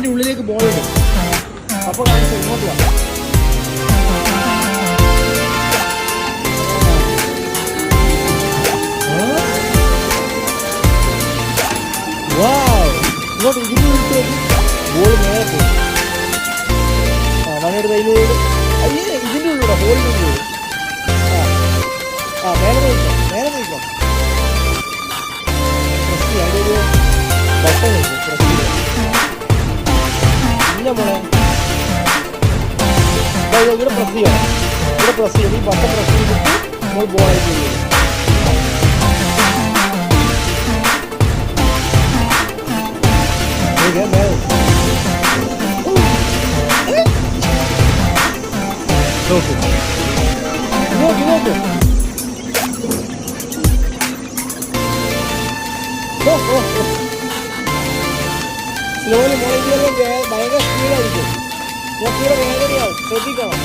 അതിൻ്റെ ഉള്ളിലേക്ക് ബോളുണ്ട്. അപ്പോൾ കാണിച്ചു ഇങ്ങോട്ട് വാ. ഇങ്ങോട്ട് ഇതിന് വിളിച്ച് ബോൾ നേരെ പോയി. മണിയെടുത്ത് അതിലൂടെ അയ്യേ ഇതിൻ്റെ ഉള്ളിലൂടെ ബോളിൻ്റെ ഉള്ളിലൂടെ മേലെ നിൽക്കാം, മേലെ നിൽക്കാം. പ്രസ് ചെയ്യാം, അതിൻ്റെ ഒരു ബട്ടൺ നിൽക്കും, പ്രസ് ചെയ്യാം. ഇല്ല മോളെ, ഇവിടെ പ്രസ് ചെയ്യണം, ഇവിടെ പ്രസ് ചെയ്ത് ഈ ബട്ടൺ പ്രസ് ചെയ്തിട്ട് നമ്മൾ ബോളായിട്ട് ചെയ്യും. നോക്ക് നോക്ക് നോക്ക്. സ്ലോലി മോളിൽ ഭയങ്കര സ്പീഡായിരിക്കും. നോക്കിയുടെ വേദനയാവും, ശ്രദ്ധിക്കണം.